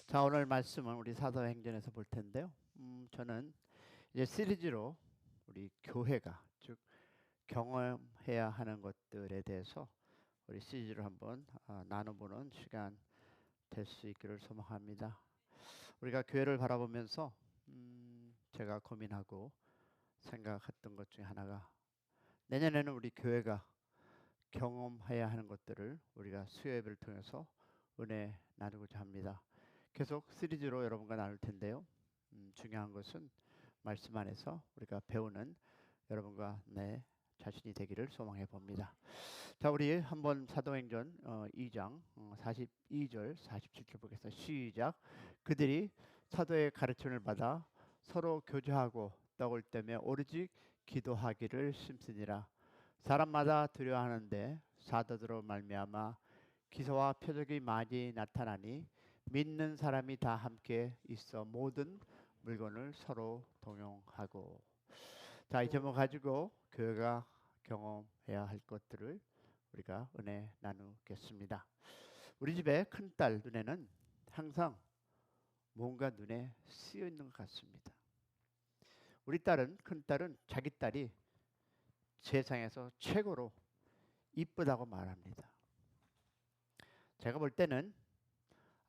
자, 오늘 말씀은 우리 사도행전에서 볼 텐데요. 저는 이제 시리즈로 우리 교회가 즉 경험해야 하는 것들에 대해서 우리 시리즈로 한번 나눠보는 시간 될 수 있기를 소망합니다. 우리가 교회를 바라보면서 제가 고민하고 생각했던 것 중에 하나가 내년에는 우리 교회가 경험해야 하는 것들을 우리가 수요예배를 통해서 은혜 나누고자 합니다. 계속 시리즈로 여러분과 나눌 텐데요. 중요한 것은 말씀 안에서 우리가 배우는 여러분과 내 자신이 되기를 소망해 봅니다. 자, 우리 한번 사도행전 2장 42절 47절 보겠습니다. 시작. 그들이 사도의 가르침을 받아 서로 교제하고 떡을 떼며 오로지 기도하기를 심쓰니라. 사람마다 두려워하는데 사도들로 말미암아 기사와 표적이 많이 나타나니 믿는 사람이 다 함께 있어 모든 물건을 서로 동용하고. 자, 이 제목 가지고 교회가 경험해야 할 것들을 우리가 은혜 나누겠습니다. 우리 집에 큰딸 눈에는 항상 뭔가 눈에 쓰여 있는 것 같습니다. 우리 큰딸은 자기 딸이 세상에서 최고로 이쁘다고 말합니다. 제가 볼 때는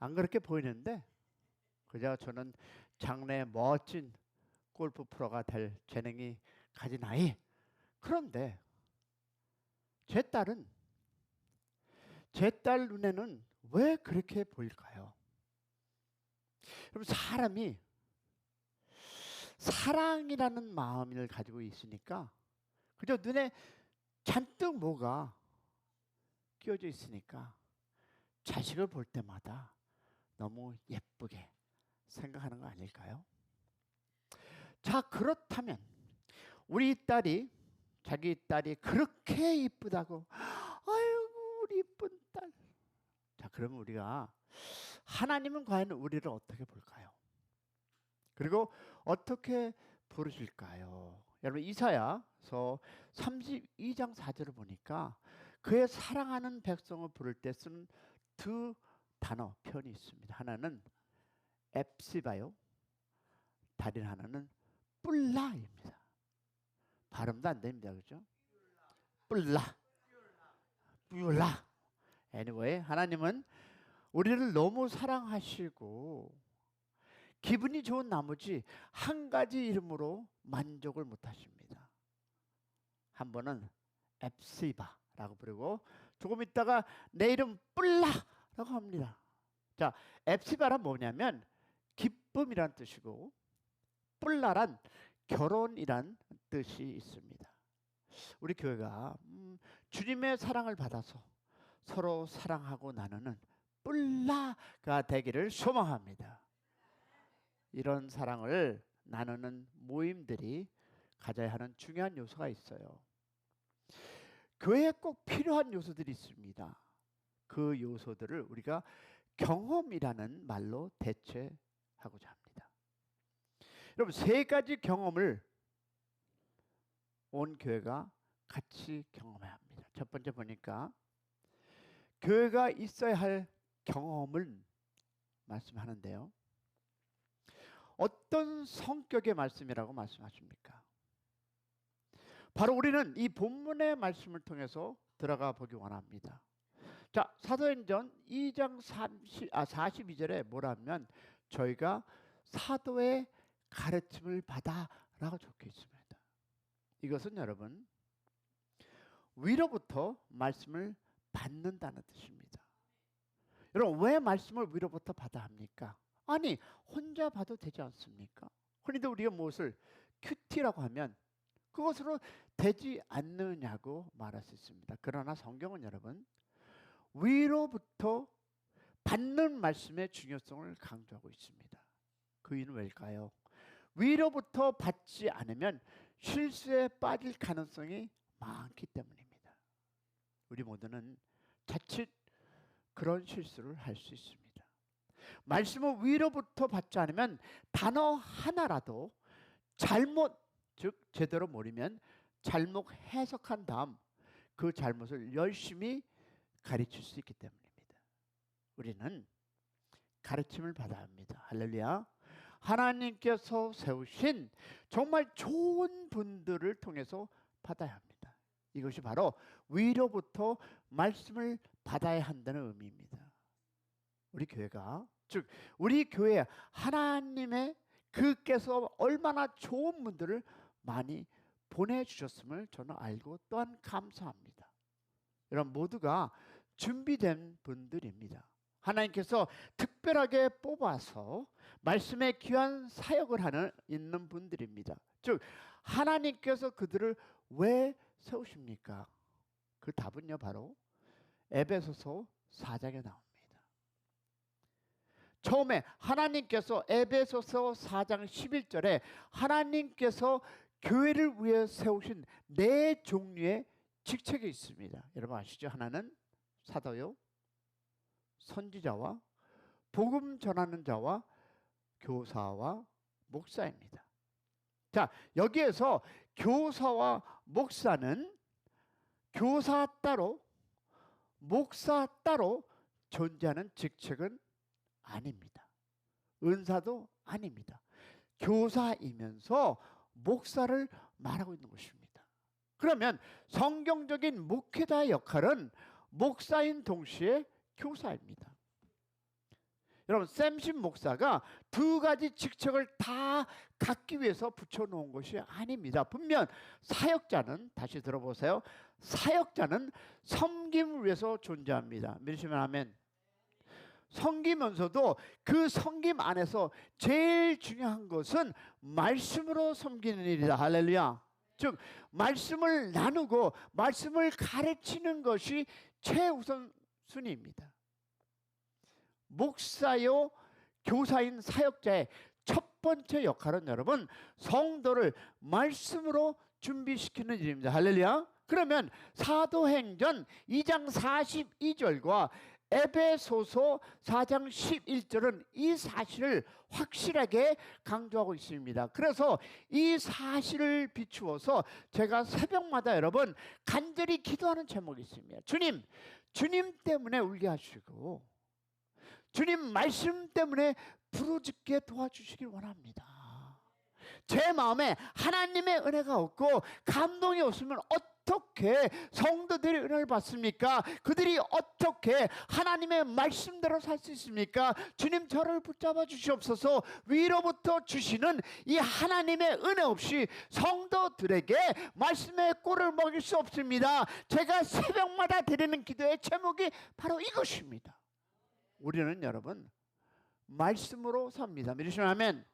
안 그렇게 보이는데 그저 저는 장래에 멋진 골프 프로가 될 재능이 가진 아이. 그런데 제 딸 눈에는 왜 그렇게 보일까요? 여러분, 사람이 사랑이라는 마음을 가지고 있으니까 그저 눈에 잔뜩 뭐가 끼워져 있으니까 자식을 볼 때마다 너무 예쁘게 생각하는 거 아닐까요? 자, 그렇다면 우리 딸이 자기 딸이 그렇게 이쁘다고 아이고 우리 이쁜 딸. 자, 그러면 우리가 하나님은 과연 우리를 어떻게 볼까요? 그리고 어떻게 부르실까요? 여러분, 이사야서 32장 4절을 보니까 그의 사랑하는 백성을 부를 때 쓰는 두 단어 표현이 있습니다. 하나는 앱시바요. 다른 하나는 뿔라입니다. 발음도 안 됩니다. 그죠? 뿔라. 뿔라. anyway, 하나님은 우리를 너무 사랑하시고 기분이 좋은 나머지 한 가지 이름으로 만족을 못 하십니다. 한 번은 앱시바라고 부르고 조금 있다가 내 이름 뿔라라고 합니다. 자, 앱시바란 뭐냐면 기쁨이란 뜻이고 뿔라란 결혼이란 뜻이 있습니다. 우리 교회가 주님의 사랑을 받아서 서로 사랑하고 나누는 뿔라가 되기를 소망합니다. 이런 사랑을 나누는 모임들이 가져야 하는 중요한 요소가 있어요. 교회에 꼭 필요한 요소들이 있습니다. 그 요소들을 우리가 경험이라는 말로 대체하고자 합니다. 여러분, 세 가지 경험을 온 교회가 같이 경험해야 합니다. 첫 번째 보니까 교회가 있어야 할 경험을 말씀하는데요. 어떤 성격의 말씀이라고 말씀하십니까? 바로 우리는 이 본문의 말씀을 통해서 들어가 보기 원합니다. 자, 사도행전 2장 42절에 뭐라면 저희가 사도의 가르침을 받아라고 적혀 있습니다. 이것은 여러분 위로부터 말씀을 받는다는 뜻입니다. 여러분, 왜 말씀을 위로부터 받아야 합니까? 아니, 혼자 봐도 되지 않습니까? 흔히도 우리가 무엇을 큐티라고 하면 그것으로 되지 않느냐고 말할 수 있습니다. 그러나 성경은 여러분 위로부터 받는 말씀의 중요성을 강조하고 있습니다. 그 이유는 왜일까요? 위로부터 받지 않으면 실수에 빠질 가능성이 많기 때문입니다. 우리 모두는 자칫 그런 실수를 할 수 있습니다. 말씀을 위로부터 받지 않으면 단어 하나라도 잘못, 즉 제대로 모르면 잘못 해석한 다음 그 잘못을 열심히 가르칠 수 있기 때문입니다. 우리는 가르침을 받아야 합니다. 할렐루야. 하나님께서 세우신 정말 좋은 분들을 통해서 받아야 합니다. 이것이 바로 위로부터 말씀을 받아야 한다는 의미입니다. 우리 교회가, 즉 우리 교회 하나님의 그께서 얼마나 좋은 분들을 많이 보내주셨음을 저는 알고 또한 감사합니다. 여러분 모두가 준비된 분들입니다. 하나님께서 특별하게 뽑아서 말씀의 귀한 사역을 있는 분들입니다. 즉 하나님께서 그들을 왜 세우십니까? 그 답은요 바로 에베소서 4장에 나옵니다. 처음에 하나님께서 에베소서 4장 11절에 하나님께서 교회를 위해 세우신 네 종류의 직책이 있습니다. 여러분 아시죠? 하나는 사도요, 선지자와 복음 전하는 자와 교사와 목사입니다. 자, 여기에서 교사와 목사는 교사 따로 목사 따로 존재하는 직책은 아닙니다. 은사도 아닙니다. 교사이면서 목사를 말하고 있는 것입니다. 그러면 성경적인 목회자의 역할은 목사인 동시에 교사입니다. 여러분 샘신 목사가 두 가지 직책을 다 갖기 위해서 붙여놓은 것이 아닙니다. 분명 사역자는, 다시 들어보세요, 사역자는 섬김을 위해서 존재합니다. 믿으시면 아멘. 섬기면서도 그 섬김 안에서 제일 중요한 것은 말씀으로 섬기는 일이다. 할렐루야. 즉 말씀을 나누고 말씀을 가르치는 것이 최우선 순위입니다. 목사요 교사인 사역자의 첫 번째 역할은 여러분 성도를 말씀으로 준비시키는 일입니다. 할렐루야. 그러면 사도행전 2장 42절과 에베소서 4장 11절은 이 사실을 확실하게 강조하고 있습니다. 그래서 이 사실을 비추어서 제가 새벽마다 여러분 간절히 기도하는 제목이 있습니다. 주님 때문에 울게 하시고 주님 말씀 때문에 부르짖게 도와주시길 원합니다. 제 마음에 하나님의 은혜가 없고 감동이 없으면 어떻게 성도들이 은혜를 받습니까? 그들이 어떻게 하나님의 말씀대로 살 수 있습니까? 주님 저를 붙잡아 주시옵소서. 위로부터 주시는 이 하나님의 은혜 없이 성도들에게 말씀의 꼴을 먹일 수 없습니다. 제가 새벽마다 드리는 기도의 제목이 바로 이것입니다. 우리는 여러분 말씀으로 삽니다. 믿으시면 아멘.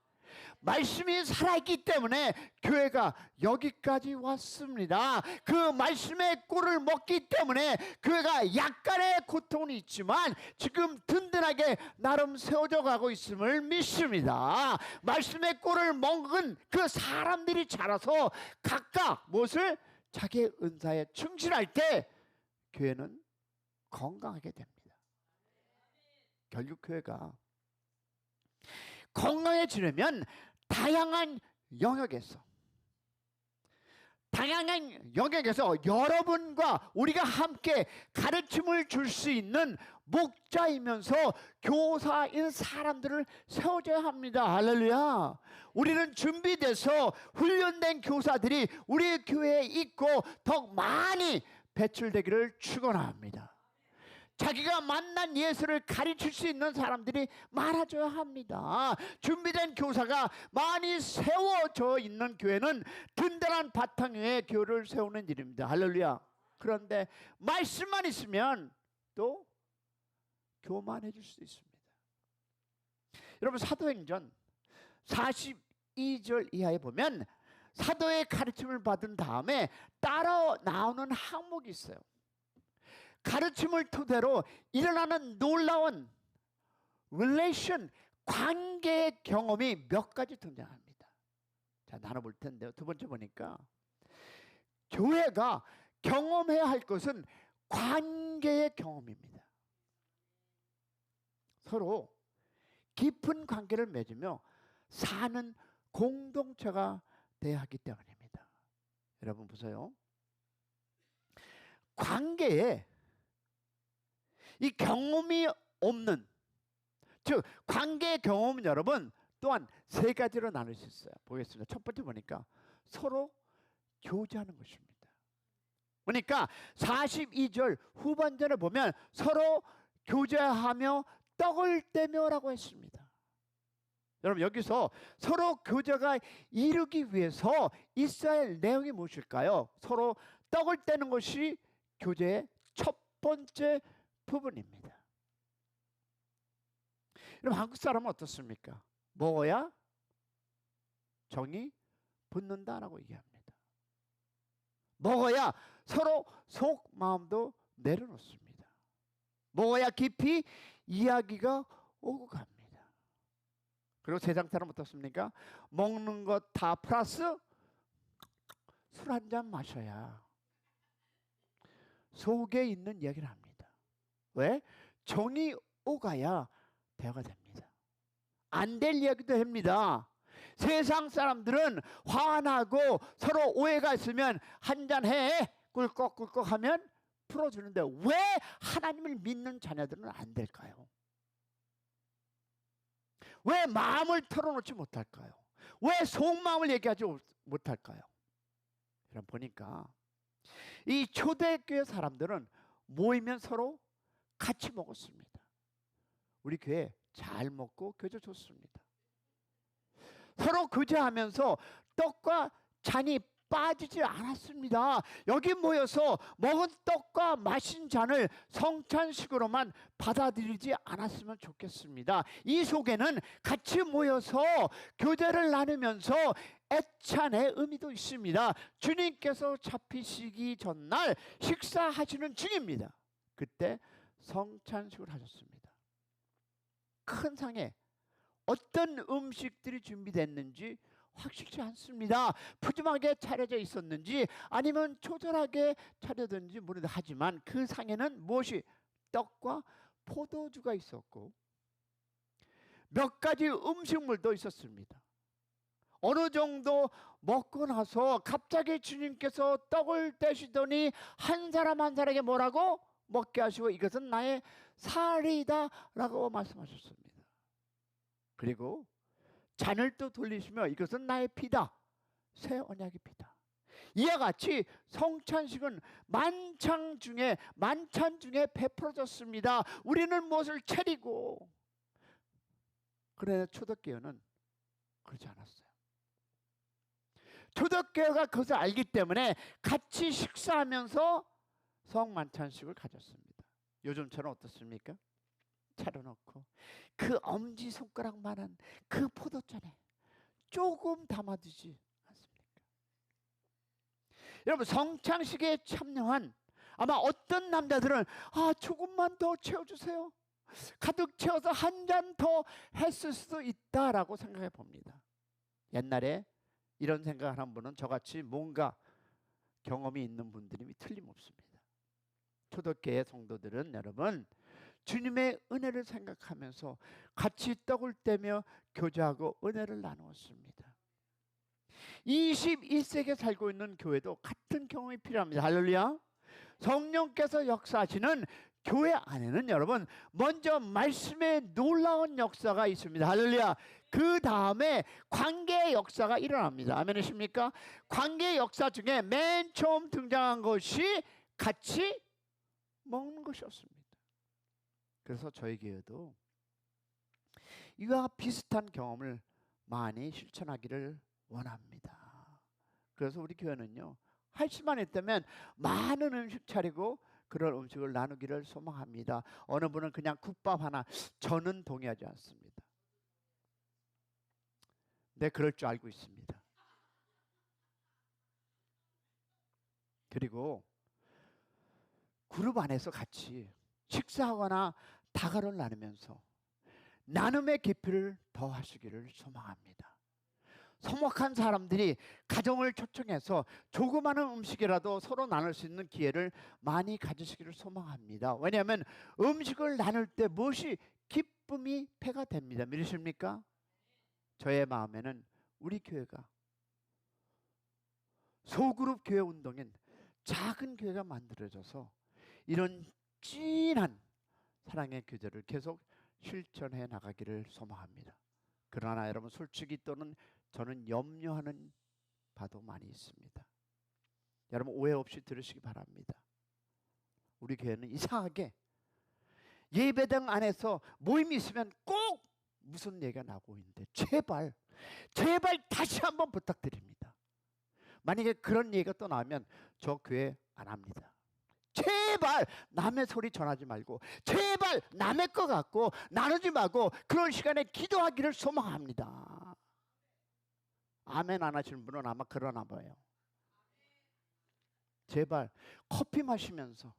말씀이 살아있기 때문에 교회가 여기까지 왔습니다. 그 말씀의 꿀을 먹기 때문에 교회가 약간의 고통이 있지만 지금 든든하게 나름 세워져 가고 있음을 믿습니다. 말씀의 꿀을 먹은 그 사람들이 자라서 각각 무엇을 자기의 은사에 충실할 때 교회는 건강하게 됩니다. 결국 교회가 건강해지려면 다양한 영역에서 여러분과 우리가 함께 가르침을 줄 수 있는 목자이면서 교사인 사람들을 세워줘야 합니다. 할렐루야. 우리는 준비돼서 훈련된 교사들이 우리 교회에 있고 더 많이 배출되기를 축원합니다. 자기가 만난 예수를 가르칠 수 있는 사람들이 많아져야 합니다. 준비된 교사가 많이 세워져 있는 교회는 든든한 바탕 위에 교회를 세우는 일입니다. 할렐루야. 그런데 말씀만 있으면 또 교만해질 수 있습니다. 여러분 사도행전 42절 이하에 보면 사도의 가르침을 받은 다음에 따라 나오는 항목이 있어요. 가르침을 토대로 일어나는 놀라운 relation, 관계의 경험이 몇 가지 등장합니다. 자, 나눠볼 텐데요. 두 번째 보니까 교회가 경험해야 할 것은 관계의 경험입니다. 서로 깊은 관계를 맺으며 사는 공동체가 되어야 하기 때문입니다. 여러분 보세요. 관계에 이 경험이 없는, 즉 관계 경험은 여러분 또한 세 가지로 나눌 수 있어요. 보겠습니다. 첫 번째 보니까 서로 교제하는 것입니다. 그러니까 42절 후반전에 보면 서로 교제하며 떡을 떼며라고 했습니다. 여러분 여기서 서로 교제가 이루기 위해서 있어야 할 내용이 무엇일까요? 서로 떡을 떼는 것이 교제의 첫 번째 부분입니다. 여러분 한국 사람은 어떻습니까? 먹어야 정이 붙는다라고 얘기합니다. 먹어야 서로 속 마음도 내려놓습니다. 먹어야 깊이 이야기가 오고 갑니다. 그리고 세상 사람 어떻습니까? 먹는 것 다 플러스 술 한 잔 마셔야 속에 있는 이야기를 합니다. 왜? 정이 오가야 대화가 됩니다. 안 될 이야기도 합니다. 세상 사람들은 화나고 서로 오해가 있으면 한 잔 해 꿀꺽꿀꺽 하면 풀어주는데 왜 하나님을 믿는 자녀들은 안 될까요? 왜 마음을 털어놓지 못할까요? 왜 속마음을 얘기하지 못할까요? 여러분 보니까 이 초대교회 사람들은 모이면 서로 같이 먹었습니다. 우리 교회 잘 먹고 교제 좋습니다. 서로 교제하면서 떡과 잔이 빠지지 않았습니다. 여기 모여서 먹은 떡과 마신 잔을 성찬식으로만 받아들이지 않았으면 좋겠습니다. 이 속에는 같이 모여서 교제를 나누면서 애찬의 의미도 있습니다. 주님께서 잡히시기 전날 식사하시는 중입니다. 그때 성찬식을 하셨습니다. 큰 상에 어떤 음식들이 준비됐는지 확실치 않습니다. 푸짐하게 차려져 있었는지 아니면 초절하게 차려졌는지 모르겠는데 하지만 그 상에는 무엇이 떡과 포도주가 있었고 몇 가지 음식물도 있었습니다. 어느 정도 먹고 나서 갑자기 주님께서 떡을 떼시더니 한 사람 한 사람에게 뭐라고? 먹게 하시고 이것은 나의 살이다 라고 말씀하셨습니다. 그리고 잔을 또 돌리시며 이것은 나의 피다. 새 언약의 피다. 이와 같이 성찬식은 만찬 중에 베풀어졌습니다. 우리는 무엇을 차리고 그러나 초대교회는 그러지 않았어요. 초대교회가 그것을 알기 때문에 같이 식사하면서 성만찬식을 가졌습니다. 요즘처럼 어떻습니까? 차려놓고 그 엄지손가락만한 그 포도잔에 조금 담아두지 않습니까? 여러분 성찬식에 참여한 아마 어떤 남자들은 조금만 더 채워주세요. 가득 채워서 한 잔 더 했을 수도 있다라고 생각해 봅니다. 옛날에 이런 생각을 한 분은 저같이 뭔가 경험이 있는 분들이 틀림없습니다. 초대교회 성도들은 여러분 주님의 은혜를 생각하면서 같이 떡을 떼며 교제하고 은혜를 나누었습니다. 21세기에 살고 있는 교회도 같은 경험이 필요합니다. 할렐루야. 성령께서 역사하시는 교회 안에는 여러분 먼저 말씀의 놀라운 역사가 있습니다. 할렐루야. 그 다음에 관계의 역사가 일어납니다. 아멘이십니까? 관계의 역사 중에 맨 처음 등장한 것이 같이 먹는 것이었습니다. 그래서 저희 교회도 이와 비슷한 경험을 많이 실천하기를 원합니다. 그래서 우리 교회는요 할 수만 있다면 많은 음식 차리고 그런 음식을 나누기를 소망합니다. 어느 분은 그냥 국밥 하나, 저는 동의하지 않습니다. 네, 그럴 줄 알고 있습니다. 그리고 그룹 안에서 같이 식사하거나 다가를 나누면서 나눔의 깊이를 더하시기를 소망합니다. 서먹한 사람들이 가정을 초청해서 조그마한 음식이라도 서로 나눌 수 있는 기회를 많이 가지시기를 소망합니다. 왜냐하면 음식을 나눌 때 무엇이 기쁨이 배가 됩니다. 믿으십니까? 저의 마음에는 우리 교회가 소그룹 교회 운동인 작은 교회가 만들어져서 이런 진한 사랑의 교제를 계속 실천해 나가기를 소망합니다. 그러나 여러분 솔직히 또는 저는 염려하는 바도 많이 있습니다. 여러분 오해 없이 들으시기 바랍니다. 우리 교회는 이상하게 예배당 안에서 모임이 있으면 꼭 무슨 얘기가 나오고 있는데 제발 다시 한번 부탁드립니다. 만약에 그런 얘기가 또 나오면 저 교회 안 합니다. 제발 남의 소리 전하지 말고 제발 남의 거 갖고 나누지 말고 그런 시간에 기도하기를 소망합니다. 아멘 안 하시는 분은 아마 그러나 봐요. 제발 커피 마시면서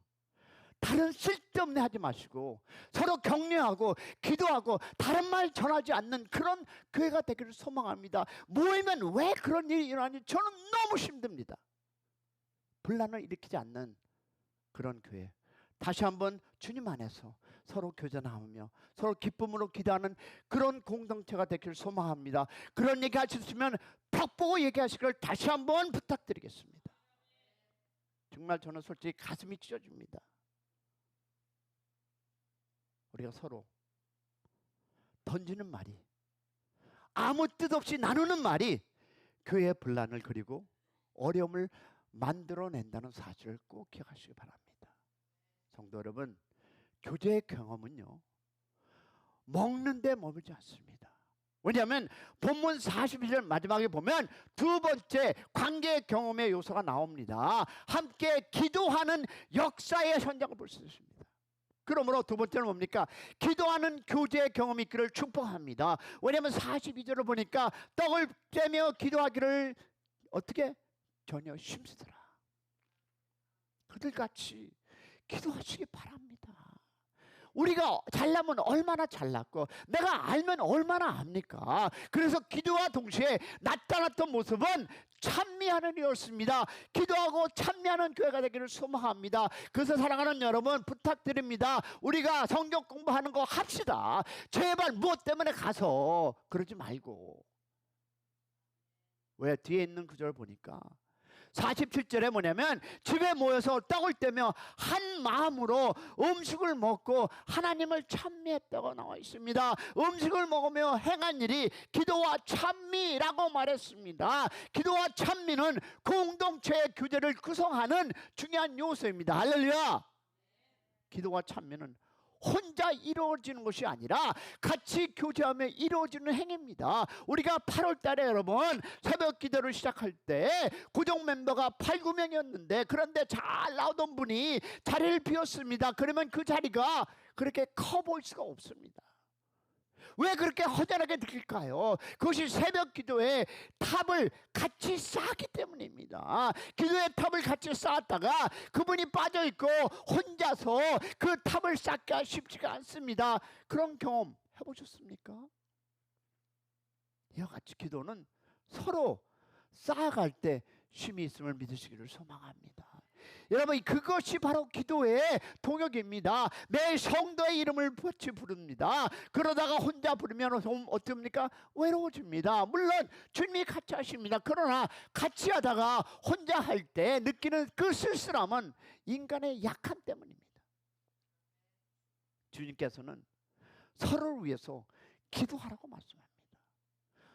다른 쓸데없는 하지 마시고 서로 격려하고 기도하고 다른 말 전하지 않는 그런 교회가 되기를 소망합니다. 모이면 왜 그런 일이 일어나니 저는 너무 힘듭니다. 분란을 일으키지 않는 그런 교회, 다시 한번 주님 안에서 서로 교제하며 서로 기쁨으로 기도하는 그런 공동체가 되기를 소망합니다. 그런 얘기 하셨으면 벽 보고 얘기하시기를 다시 한번 부탁드리겠습니다. 정말 저는 솔직히 가슴이 찢어집니다. 우리가 서로 던지는 말이, 아무 뜻 없이 나누는 말이 교회의 분란을 그리고 어려움을 만들어낸다는 사실을 꼭 기억하시기 바랍니다. 성도 여러분, 교제의 경험은요 먹는 데 머물지 않습니다. 왜냐하면 본문 42절 마지막에 보면 두 번째 관계 경험의 요소가 나옵니다. 함께 기도하는 역사의 현장을 볼 수 있습니다. 그러므로 두 번째는 뭡니까? 기도하는 교제 경험이 있기를 축복합니다. 왜냐하면 42절을 보니까 떡을 떼며 기도하기를 어떻게? 전혀 힘쓰더라. 그들같이 기도하시기 바랍니다. 우리가 잘나면 얼마나 잘났고 내가 알면 얼마나 압니까? 그래서 기도와 동시에 나타났던 모습은 찬미하는 일이었습니다. 기도하고 찬미하는 교회가 되기를 소망합니다. 그래서 사랑하는 여러분 부탁드립니다. 우리가 성경 공부하는 거 합시다. 제발 무엇 때문에 가서 그러지 말고. 왜? 뒤에 있는 구절 보니까 47절에 뭐냐면 집에 모여서 떡을 떼며 한 마음으로 음식을 먹고 하나님을 찬미했다고 나와 있습니다. 음식을 먹으며 행한 일이 기도와 찬미라고 말했습니다. 기도와 찬미는 공동체의 교제를 구성하는 중요한 요소입니다. 할렐루야. 기도와 찬미는 혼자 이루어지는 것이 아니라 같이 교제하며 이루어지는 행위입니다. 우리가 8월 달에 여러분 새벽 기도를 시작할 때 고정 멤버가 8, 9명이었는데 그런데 잘 나오던 분이 자리를 비웠습니다. 그러면 그 자리가 그렇게 커 보일 수가 없습니다. 왜 그렇게 허전하게 느낄까요? 그것이 새벽 기도의 탑을 같이 쌓았기 때문입니다. 기도의 탑을 같이 쌓았다가 그분이 빠져있고 혼자서 그 탑을 쌓기가 쉽지가 않습니다. 그런 경험 해보셨습니까? 이와 같이 기도는 서로 쌓아갈 때 쉼이 있음을 믿으시기를 소망합니다. 여러분 그것이 바로 기도의 동역입니다. 매일 성도의 이름을 같이 부릅니다. 그러다가 혼자 부르면 어떻습니까? 외로워집니다. 물론 주님이 같이 하십니다. 그러나 같이 하다가 혼자 할 때 느끼는 그 쓸쓸함은 인간의 약함 때문입니다. 주님께서는 서로를 위해서 기도하라고 말씀합니다.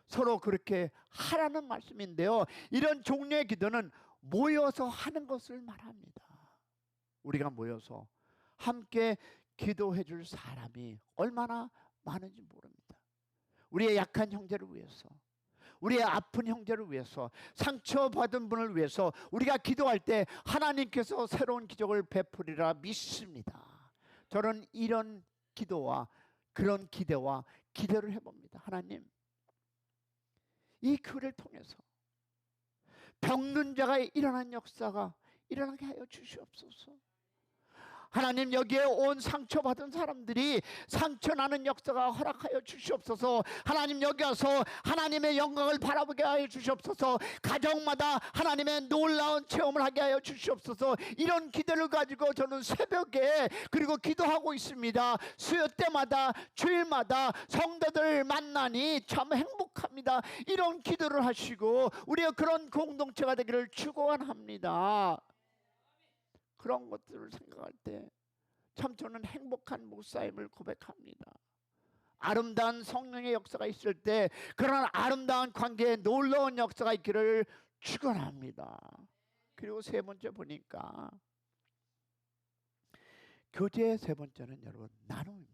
서로 그렇게 하라는 말씀인데요, 이런 종류의 기도는 모여서 하는 것을 말합니다. 우리가 모여서 함께 기도해 줄 사람이 얼마나 많은지 모릅니다. 우리의 약한 형제를 위해서, 우리의 아픈 형제를 위해서, 상처받은 분을 위해서 우리가 기도할 때 하나님께서 새로운 기적을 베풀리라 믿습니다. 저는 이런 기도와 그런 기대와 기대를 해봅니다. 하나님, 이 교회를 통해서 병든 자가 일어난 역사가 일어나게 하여 주시옵소서. 하나님, 여기에 온 상처받은 사람들이 상처나는 역사가 허락하여 주시옵소서. 하나님, 여기 와서 하나님의 영광을 바라보게 하여 주시옵소서. 가정마다 하나님의 놀라운 체험을 하게 하여 주시옵소서. 이런 기대를 가지고 저는 새벽에 그리고 기도하고 있습니다. 수요 때마다 주일마다 성도들 만나니 참 행복합니다. 이런 기도를 하시고 우리가 그런 공동체가 되기를 축원합니다. 그런 것들을 생각할 때 참 저는 행복한 목사임을 고백합니다. 아름다운 성령의 역사가 있을 때 그런 아름다운 관계에 놀라운 역사가 있기를 축원합니다. 그리고 세 번째 보니까 교제의 세 번째는 여러분 나눔입니다.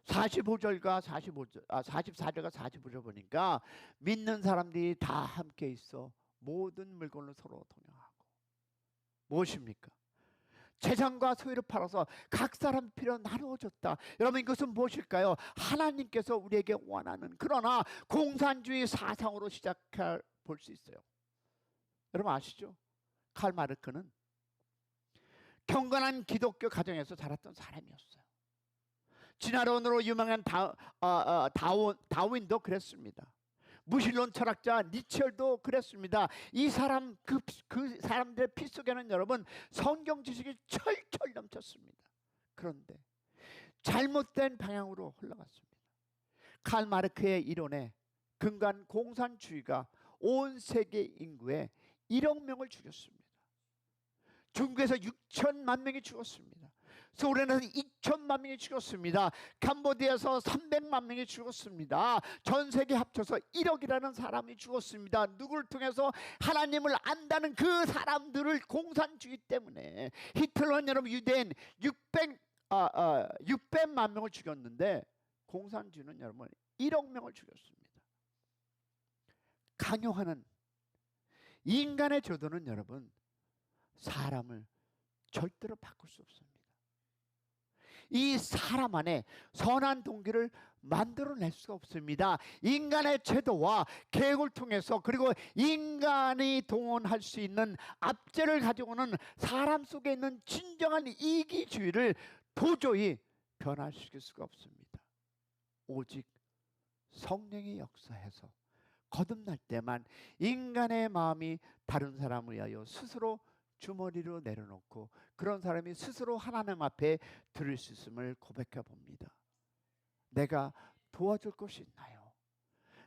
44절과 45절 보니까 믿는 사람들이 다 함께 있어 모든 물건을 서로 동용하고, 무엇입니까? 재산과 소유를 팔아서 각 사람 필요 나누어줬다. 여러분 이것은 무엇일까요? 하나님께서 우리에게 원하는, 그러나 공산주의 사상으로 시작해 볼 수 있어요. 여러분 아시죠? 칼 마르크는 경건한 기독교 가정에서 자랐던 사람이었어요. 진화론으로 유명한 다윈도 그랬습니다. 무신론 철학자 니첼도 그랬습니다. 이 사람 그 사람들의 피 속에는 여러분 성경 지식이 철철 넘쳤습니다. 그런데 잘못된 방향으로 흘러갔습니다. 칼 마르크의 이론에 근거한 공산주의가 온 세계 인구의 1억 명을 죽였습니다. 중국에서 6천만 명이 죽었습니다. 소련에서 2천만 명이 죽었습니다. 캄보디아에서 300만 명이 죽었습니다. 전 세계 합쳐서 1억이라는 사람이 죽었습니다. 누구를 통해서? 하나님을 안다는 그 사람들을 공산주의 때문에. 히틀러는 여러분 유대인 600만 명을 죽였는데 공산주의는 여러분 1억 명을 죽였습니다. 강요하는 인간의 조도는 여러분 사람을 절대로 바꿀 수 없습니다. 이 사람 안에 선한 동기를 만들어낼 수가 없습니다. 인간의 제도와 계획을 통해서, 그리고 인간이 동원할 수 있는 압제를 가지고는 사람 속에 있는 진정한 이기주의를 도저히 변화시킬 수가 없습니다. 오직 성령의 역사에서 거듭날 때만 인간의 마음이 다른 사람을 위하여 스스로 주머니로 내려놓고 그런 사람이 스스로 하나님 앞에 들을 수 있음을 고백해 봅니다. 내가 도와줄 것이 있나요?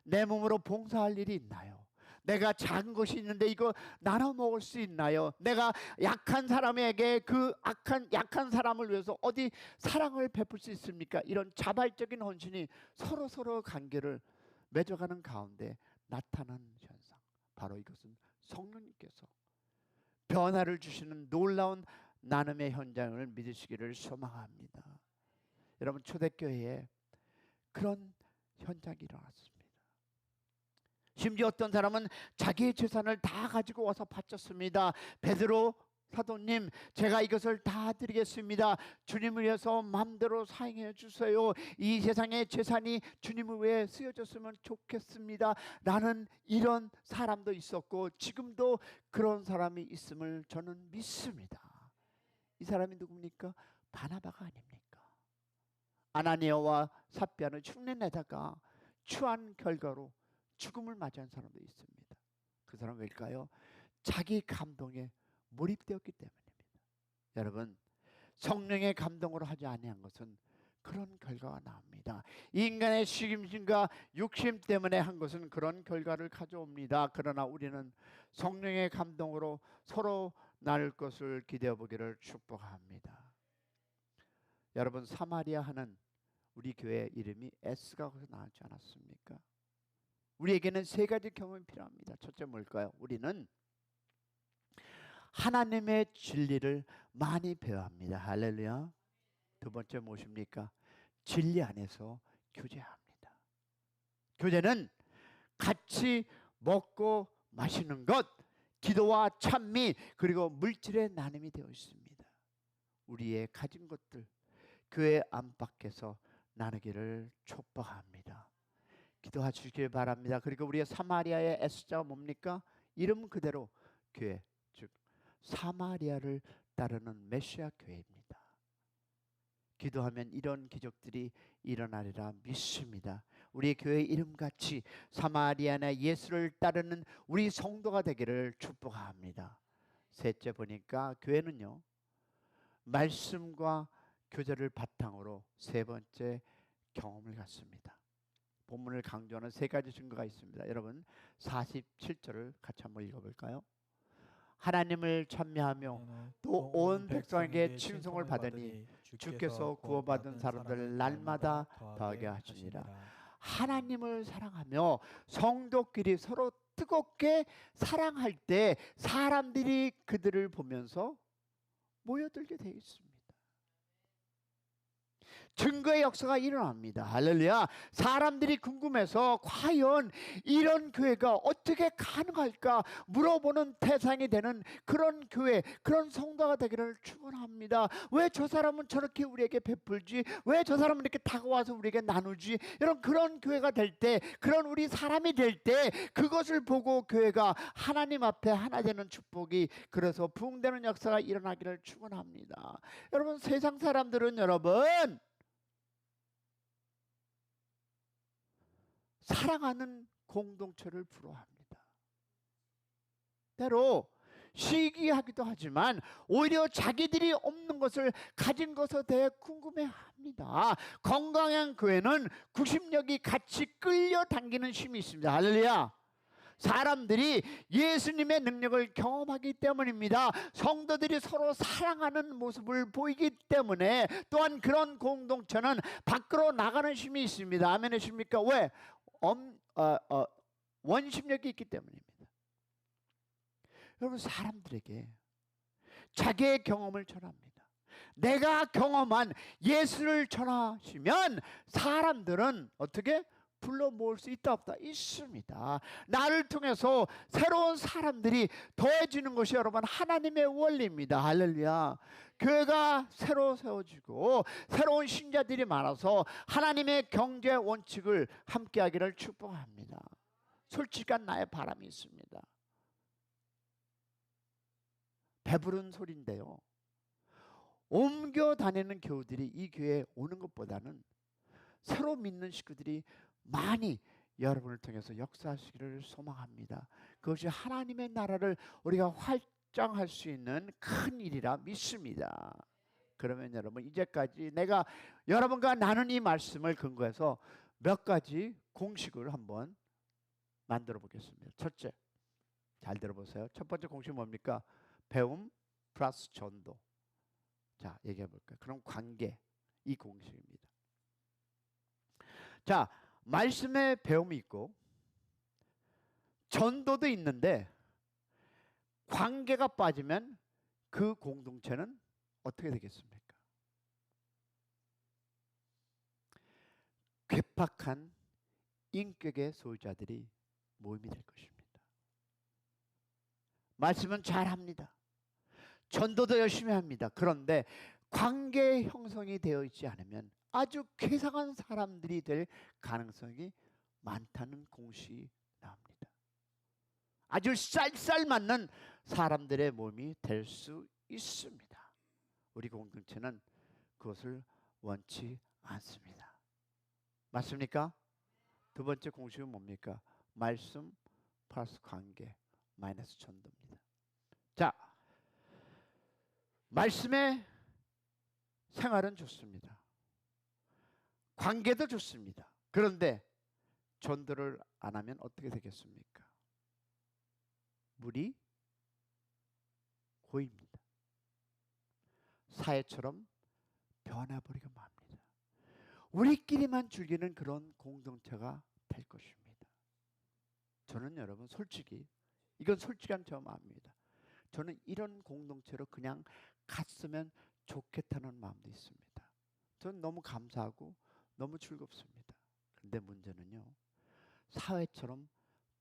내 몸으로 봉사할 일이 있나요? 내가 작은 것이 있는데 이거 나눠 먹을 수 있나요? 내가 약한 사람에게 그 약한 사람을 위해서 어디 사랑을 베풀 수 있습니까? 이런 자발적인 헌신이 서로 관계를 맺어가는 가운데 나타나는 현상, 바로 이것은 성령님께서 변화를 주시는 놀라운 나눔의 현장을 믿으시기를 소망합니다. 여러분 초대교회에 그런 현장이 일어났습니다. 심지어 어떤 사람은 자기의 재산을 다 가지고 와서 바쳤습니다. 베드로 사도님, 제가 이것을 다 드리겠습니다. 주님을 위해서 마음대로 사용해 주세요. 이 세상의 재산이 주님을 위해 쓰여졌으면 좋겠습니다. 라는 이런 사람도 있었고 지금도 그런 사람이 있음을 저는 믿습니다. 이 사람이 누굽니까? 바나바가 아닙니까? 아나니아와 삽비아는 흉내내다가 추한 결과로 죽음을 맞이한 사람도 있습니다. 그 사람은 왜일까요? 자기 감동에 몰입되었기 때문입니다. 여러분 성령의 감동으로 하지 아니한 것은 그런 결과가 나옵니다. 인간의 시김심과 욕심 때문에 한 것은 그런 결과를 가져옵니다. 그러나 우리는 성령의 감동으로 서로 나눌 것을 기대해 보기를 축복합니다. 여러분 사마리아 하는 우리 교회 이름이 S가 거기서 나왔지 않았습니까? 우리에게는 세 가지 경험이 필요합니다. 첫째 뭘까요? 우리는 하나님의 진리를 많이 배워야 합니다. 할렐루야. 두 번째 무엇입니까? 진리 안에서 교제합니다. 교제는 같이 먹고 마시는 것, 기도와 찬미, 그리고 물질의 나눔이 되어 있습니다. 우리의 가진 것들 교회 안팎에서 나누기를 축복합니다. 기도하시길 바랍니다. 그리고 우리의 사마리아의 S자가 뭡니까? 이름 그대로 교회, 즉 사마리아를 따르는 메시아 교회입니다. 기도하면 이런 기적들이 일어나리라 믿습니다. 우리 교회 이름같이 사마리아나 예수를 따르는 우리 성도가 되기를 축복합니다. 셋째 보니까 교회는요 말씀과 교제를 바탕으로 세 번째 경험을 갖습니다. 본문을 강조하는 세 가지 증거가 있습니다. 여러분 47절을 같이 한번 읽어볼까요? 하나님을 찬미하며 또 온 백성에게 칭송을 받으니 주께서 구원받은 사람들 날마다 더하게 하시니라. 하나님을 사랑하며 성도끼리 서로 뜨겁게 사랑할 때 사람들이 그들을 보면서 모여들게 되어 있습니다. 증거의 역사가 일어납니다. 할렐루야. 사람들이 궁금해서 과연 이런 교회가 어떻게 가능할까 물어보는 대상이 되는 그런 교회, 그런 성도가 되기를 축원합니다. 왜 저 사람은 저렇게 우리에게 베풀지? 왜 저 사람은 이렇게 다가와서 우리에게 나누지? 이런 그런 교회가 될 때, 그런 우리 사람이 될 때 그것을 보고 교회가 하나님 앞에 하나 되는 축복이, 그래서 부흥되는 역사가 일어나기를 축원합니다. 여러분, 세상 사람들은 여러분 사랑하는 공동체를 부러워합니다. 때로 시기하기도 하지만 오히려 자기들이 없는 것을 가진 것에 대해 궁금해합니다. 건강한 교회는 구심력이 같이 끌려당기는 힘이 있습니다. 할렐루야. 사람들이 예수님의 능력을 경험하기 때문입니다. 성도들이 서로 사랑하는 모습을 보이기 때문에, 또한 그런 공동체는 밖으로 나가는 힘이 있습니다. 아멘 하십니까? 왜? 원심력이 있기 때문입니다. 여러분, 사람들에게 자기의 경험을 전합니다. 내가 경험한 예수를 전하시면 사람들은 어떻게 불러 모을 수 있다 없다? 있습니다. 나를 통해서 새로운 사람들이 더해지는 것이 여러분 하나님의 원리입니다. 할렐루야. 교회가 새로 세워지고 새로운 신자들이 많아서 하나님의 경제 원칙을 함께하기를 축복합니다. 솔직한 나의 바람이 있습니다. 배부른 소리인데요, 옮겨 다니는 교우들이 이 교회에 오는 것보다는 새로 믿는 식구들이 많이 여러분을 통해서 역사하시기를 소망합니다. 그것이 하나님의 나라를 우리가 확장할 수 있는 큰 일이라 믿습니다. 그러면 여러분, 이제까지 내가 여러분과 나눈 이 말씀을 근거해서 몇 가지 공식을 한번 만들어 보겠습니다. 첫째, 잘 들어보세요. 첫 번째 공식이 뭡니까? 배움 플러스 전도. 자, 얘기해 볼까요? 그럼 관계, 이 공식입니다. 자, 말씀에 배움이 있고 전도도 있는데 관계가 빠지면 그 공동체는 어떻게 되겠습니까? 괴팍한 인격의 소유자들이 모임이 될 것입니다. 말씀은 잘합니다. 전도도 열심히 합니다. 그런데 관계 형성이 되어 있지 않으면 아주 괴상한 사람들이 될 가능성이 많다는 공식이 나옵니다. 아주 쌀쌀 맞는 사람들의 몸이 될 수 있습니다. 우리 공동체는 그것을 원치 않습니다. 맞습니까? 두 번째 공식은 뭡니까? 말씀 플러스 관계 마이너스 전도입니다. 자, 말씀의 생활은 좋습니다. 관계도 좋습니다. 그런데 전도를 안 하면 어떻게 되겠습니까? 물이 고입니다. 사회처럼 변해버리고 맙니다. 우리끼리만 즐기는 그런 공동체가 될 것입니다. 저는 여러분 솔직히, 이건 솔직한 저 마음입니다. 저는 이런 공동체로 그냥 갔으면 좋겠다는 마음도 있습니다. 저는 너무 감사하고 너무 즐겁습니다. 그런데 문제는요, 사회처럼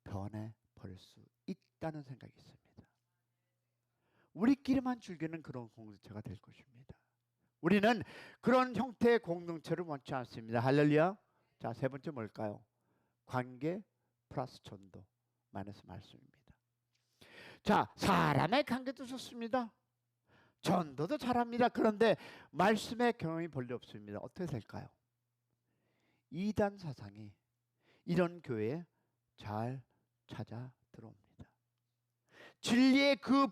변해버릴 수 있다는 생각이 있습니다. 우리끼리만 즐기는 그런 공동체가 될 것입니다. 우리는 그런 형태의 공동체를 원치 않습니다. 할렐루야. 자, 세 번째 뭘까요? 관계 플러스 전도 마이너스 말씀입니다. 자, 사람의 관계도 좋습니다. 전도도 잘합니다. 그런데 말씀의 경험이 별로 없습니다. 어떻게 될까요? 이단 사상이 이런 교회에 잘 찾아 들어옵니다. 진리의 그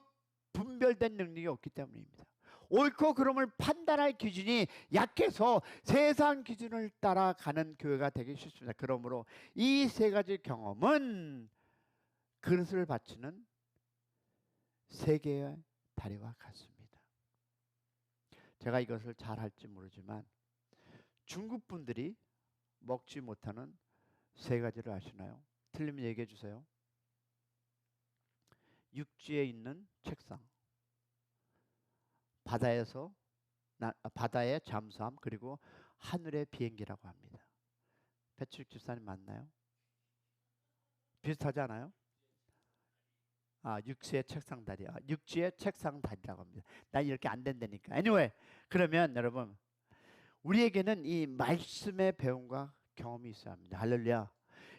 분별된 능력이 없기 때문입니다. 옳고 그름을 판단할 기준이 약해서 세상 기준을 따라가는 교회가 되기 쉽습니다. 그러므로 이 세 가지 경험은 그릇을 바치는 세 개의 다리와 같습니다. 제가 이것을 잘 할지 모르지만 중국 분들이 먹지 못하는 세 가지를 아시나요? 틀리면 얘기해 주세요. 육지에 있는 책상, 바다의 잠수함, 그리고 하늘의 비행기라고 합니다. 배칠익 집사님 맞나요? 비슷하지 않아요? 육지의 책상 다리. 육지의 책상 다리라고 합니다. 난 이렇게 안 된다니까. Anyway, 그러면 여러분 우리에게는 이 말씀의 배움과 경험이 있어야 합니다. 할렐루야.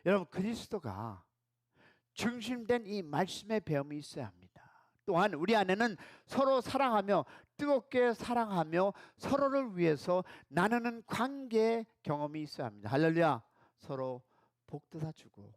여러분 그리스도가 중심된 이 말씀의 배움이 있어야 합니다. 또한 우리 안에는 서로 사랑하며 뜨겁게 사랑하며 서로를 위해서 나누는 관계의 경험이 있어야 합니다. 할렐루야. 서로 복돋아 주고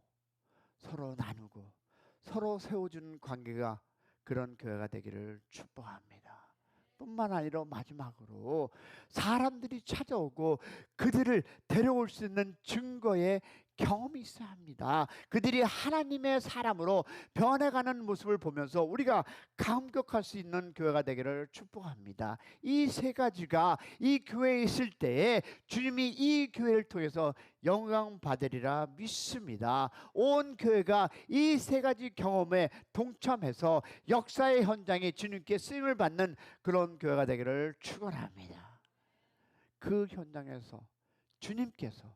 서로 나누고 서로 세워주는 관계가 그런 교회가 되기를 축복합니다. 뿐만 아니라 마지막으로 사람들이 찾아오고 그들을 데려올 수 있는 증거의 경험이 있어야 합니다. 그들이 하나님의 사람으로 변해가는 모습을 보면서 우리가 감격할 수 있는 교회가 되기를 축복합니다. 이 세 가지가 이 교회에 있을 때에 주님이 이 교회를 통해서 영광 받으리라 믿습니다. 온 교회가 이 세 가지 경험에 동참해서 역사의 현장에 주님께 쓰임을 받는 그런 교회가 되기를 축원합니다. 그 현장에서 주님께서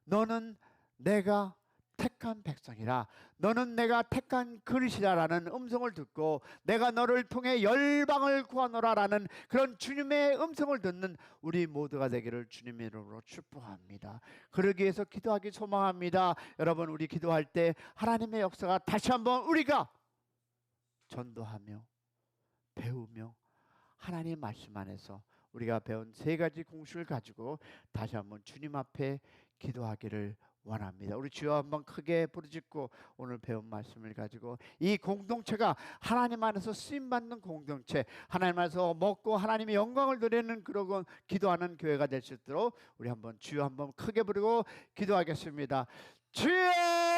너는 내가 택한 백성이라, 너는 내가 택한 그릇이라라는 음성을 듣고 내가 너를 통해 열방을 구하노라라는 그런 주님의 음성을 듣는 우리 모두가 되기를 주님의 이름으로 축복합니다. 그러기 위해서 기도하기 소망합니다. 여러분 우리 기도할 때 하나님의 역사가 다시 한번 우리가 전도하며 배우며 하나님의 말씀 안에서 우리가 배운 세 가지 공식을 가지고 다시 한번 주님 앞에 기도하기를 원합니다. 우리 주여 한번 크게 부르짖고 오늘 배운 말씀을 가지고 이 공동체가 하나님 안에서 쓰임받는 공동체, 하나님 안에서 먹고 하나님의 영광을 누리는 그러고 기도하는 교회가 될 수 있도록 우리 한번 주여 한번 크게 부르고 기도하겠습니다. 주여!